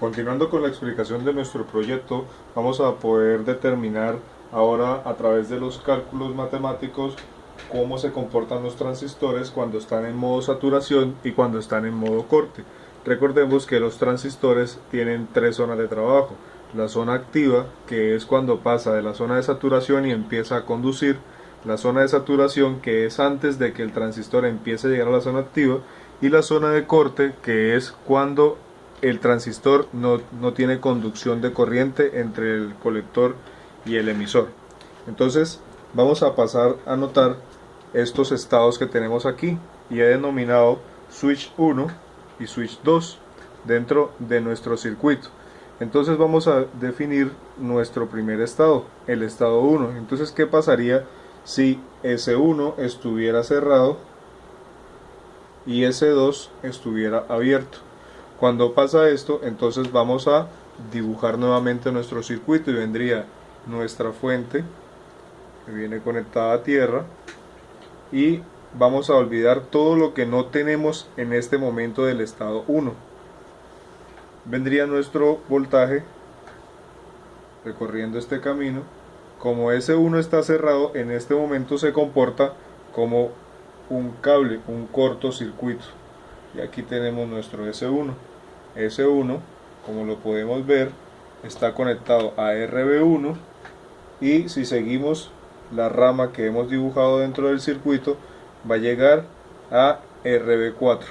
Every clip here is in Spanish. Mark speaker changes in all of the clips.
Speaker 1: Continuando con la explicación de nuestro proyecto, vamos a poder determinar ahora a través de los cálculos matemáticos cómo se comportan los transistores cuando están en modo saturación y cuando están en modo corte. Recordemos que los transistores tienen tres zonas de trabajo. La zona activa, que es cuando pasa de la zona de saturación y empieza a conducir. La zona de saturación, que es antes de que el transistor empiece a llegar a la zona activa. Y la zona de corte, que es cuando el transistor no tiene conducción de corriente entre el colector y el emisor. Entonces vamos a pasar a notar estos estados que tenemos aquí y he denominado switch 1 y switch 2 dentro de nuestro circuito. Entonces vamos a definir nuestro primer estado, el estado 1. Entonces, ¿qué pasaría si S1 estuviera cerrado y S2 estuviera abierto? Cuando pasa esto, entonces vamos a dibujar nuevamente nuestro circuito y vendría nuestra fuente que viene conectada a tierra y vamos a olvidar todo lo que no tenemos en este momento del estado 1. Vendría nuestro voltaje recorriendo este camino. Como S1 está cerrado, en este momento se comporta como un cable, un cortocircuito. Y aquí tenemos nuestro S1. S1, como lo podemos ver, está conectado a RB1 y si seguimos la rama que hemos dibujado dentro del circuito va a llegar a RB4.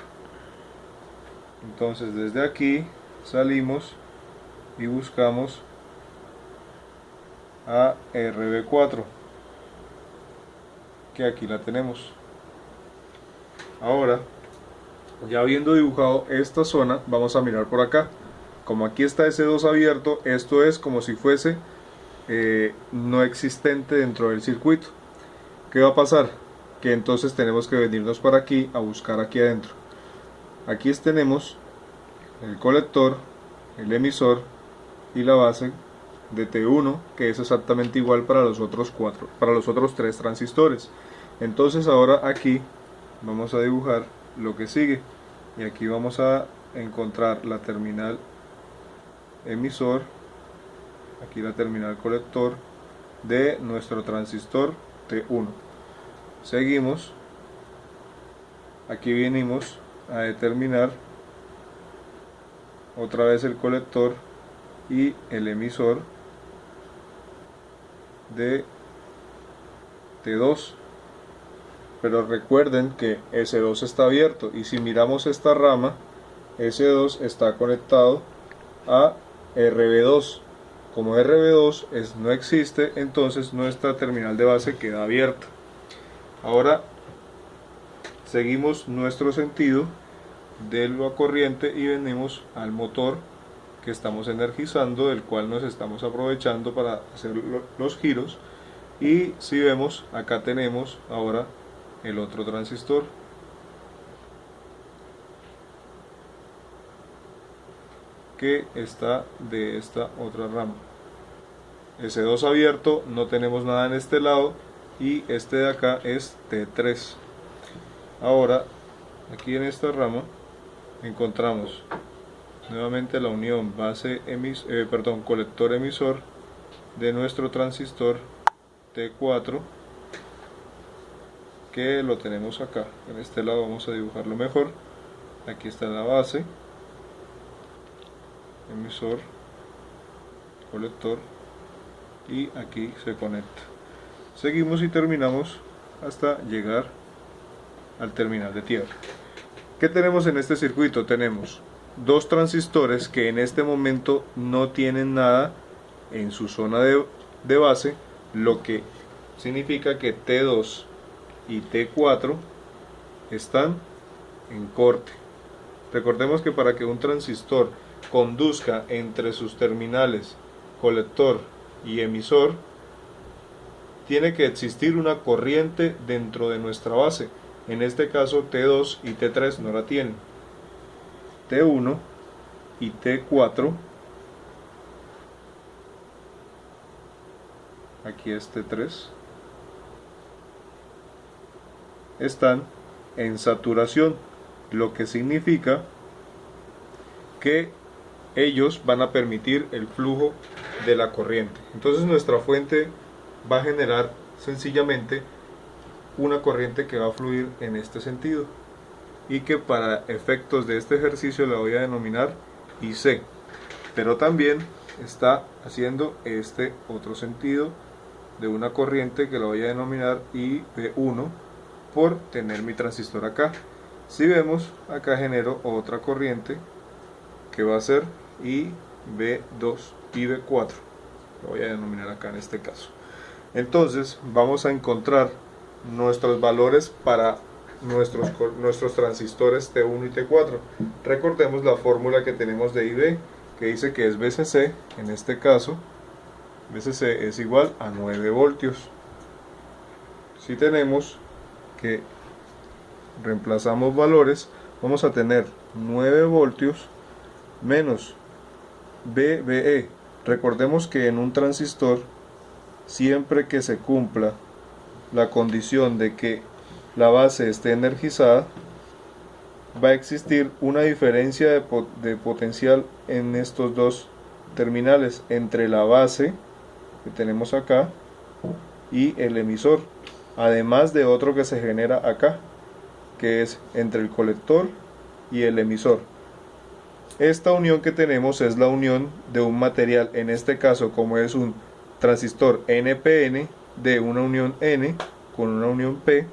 Speaker 1: Entonces desde aquí salimos y buscamos a RB4, que aquí la tenemos. Ahora, ya habiendo dibujado esta zona, vamos a mirar por acá. Como aquí está S2 abierto, esto es como si fuese no existente dentro del circuito. ¿Qué va a pasar? Que entonces tenemos que venirnos para aquí a buscar aquí adentro. Aquí tenemos el colector, el emisor y la base de T1, que es exactamente igual para los otros tres transistores. Entonces ahora aquí vamos a dibujar lo que sigue y aquí vamos a encontrar la terminal emisor, aquí la terminal colector de nuestro transistor T1. Seguimos, aquí venimos a determinar otra vez el colector y el emisor de T2, pero recuerden que S2 está abierto y si miramos esta rama, S2 está conectado a RB2. Como RB2 no existe, entonces nuestra terminal de base queda abierta. Ahora seguimos nuestro sentido de la corriente y venimos al motor que estamos energizando, del cual nos estamos aprovechando para hacer los giros. Y si vemos, acá tenemos ahora el otro transistor que está de esta otra rama. S2 abierto, no tenemos nada en este lado y este de acá es T3. Ahora aquí en esta rama encontramos nuevamente la unión colector emisor de nuestro transistor T4, que lo tenemos acá. En este lado vamos a dibujarlo mejor. Aquí está la base, emisor, colector y aquí se conecta. Seguimos y terminamos hasta llegar al terminal de tierra. ¿Qué tenemos en este circuito? Tenemos dos transistores que en este momento no tienen nada en su zona de base, lo que significa que T2 y T4 están en corte. Recordemos que para que un transistor conduzca entre sus terminales colector y emisor, tiene que existir una corriente dentro de nuestra base. En este caso T2 y T3 no la tienen. T1 y T4, aquí es T3, están en saturación, lo que significa que ellos van a permitir el flujo de la corriente. Entonces nuestra fuente va a generar sencillamente una corriente que va a fluir en este sentido y que para efectos de este ejercicio la voy a denominar IC, pero también está haciendo este otro sentido de una corriente que la voy a denominar IB1 por tener mi transistor acá. Si vemos, acá genero otra corriente que va a ser IB2, IB4, lo voy a denominar acá en este caso. Entonces vamos a encontrar nuestros valores para nuestros transistores T1 y T4. Recordemos la fórmula que tenemos de IB, que dice que es VCC. En este caso VCC es igual a 9 voltios. Si tenemos que reemplazamos valores, vamos a tener 9 voltios menos VBE. Recordemos que en un transistor, siempre que se cumpla la condición de que la base esté energizada, va a existir una diferencia de potencial en estos dos terminales, entre la base que tenemos acá y el emisor, además de otro que se genera acá, que es entre el colector y el emisor. Esta unión que tenemos es la unión de un material, en este caso como es un transistor NPN, de una unión N con una unión P,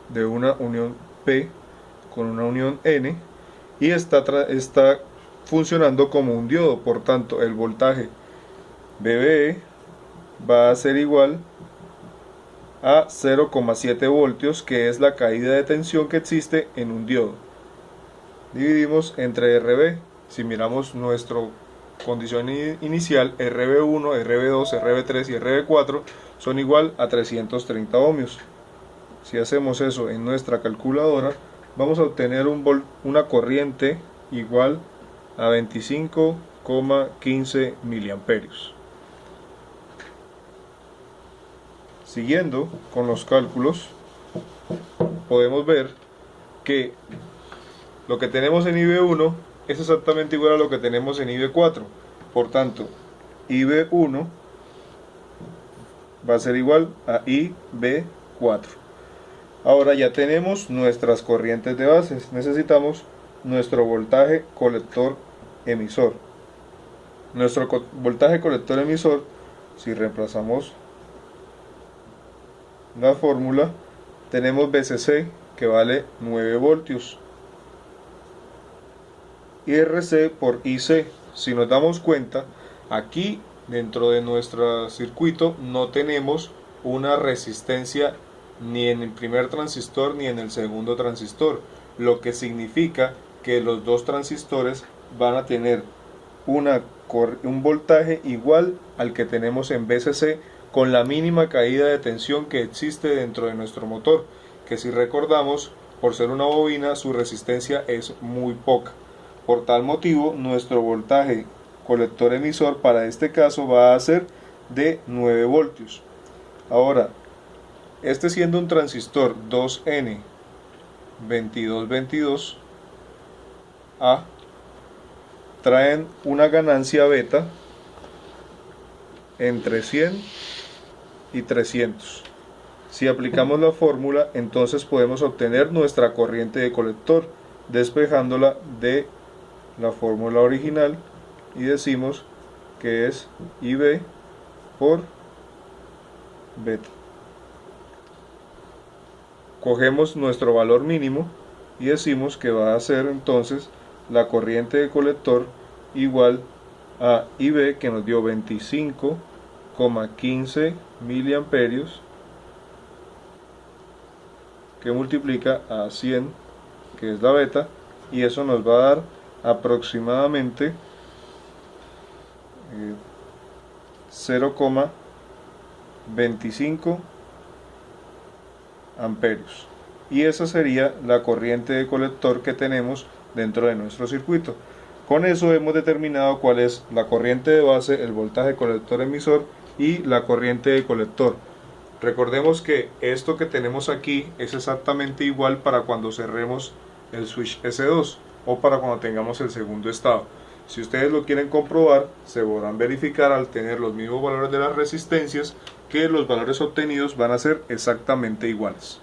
Speaker 1: de una unión P con una unión N, y está funcionando como un diodo. Por tanto, el voltaje VBE va a ser igual a 0,7 voltios, que es la caída de tensión que existe en un diodo. Dividimos entre RB. Si miramos nuestra condición inicial, RB1, RB2, RB3 y RB4 son igual a 330 ohmios. Si hacemos eso en nuestra calculadora, vamos a obtener una corriente igual a 25,15 miliamperios. Siguiendo con los cálculos, podemos ver que lo que tenemos en IB1 es exactamente igual a lo que tenemos en IB4. Por tanto, IB1 va a ser igual a IB4. Ahora ya tenemos nuestras corrientes de bases. Necesitamos nuestro voltaje colector emisor. Nuestro voltaje colector emisor, si reemplazamos la fórmula, tenemos VCC, que vale 9 voltios, y RC por IC. Si nos damos cuenta, aquí dentro de nuestro circuito no tenemos una resistencia ni en el primer transistor ni en el segundo transistor, lo que significa que los dos transistores van a tener un voltaje igual al que tenemos en VCC, con la mínima caída de tensión que existe dentro de nuestro motor, que si recordamos, por ser una bobina, su resistencia es muy poca. Por tal motivo, nuestro voltaje colector emisor para este caso va a ser de 9 voltios. Ahora, este siendo un transistor 2N2222A, traen una ganancia beta entre 100 y 300. Si aplicamos la fórmula, entonces podemos obtener nuestra corriente de colector, despejándola de la fórmula original, y decimos que es IB por beta. Cogemos nuestro valor mínimo y decimos que va a ser entonces la corriente de colector igual a IB, que nos dio 25,15 miliamperios, que multiplica a 100, que es la beta, y eso nos va a dar aproximadamente 0,25 amperios, y esa sería la corriente de colector que tenemos dentro de nuestro circuito. Con eso hemos determinado cuál es la corriente de base, el voltaje colector emisor y la corriente de colector. Recordemos que esto que tenemos aquí es exactamente igual para cuando cerremos el switch S2. o para cuando tengamos el segundo estado. Si ustedes lo quieren comprobar, se podrán verificar al tener los mismos valores de las resistencias que los valores obtenidos van a ser exactamente iguales.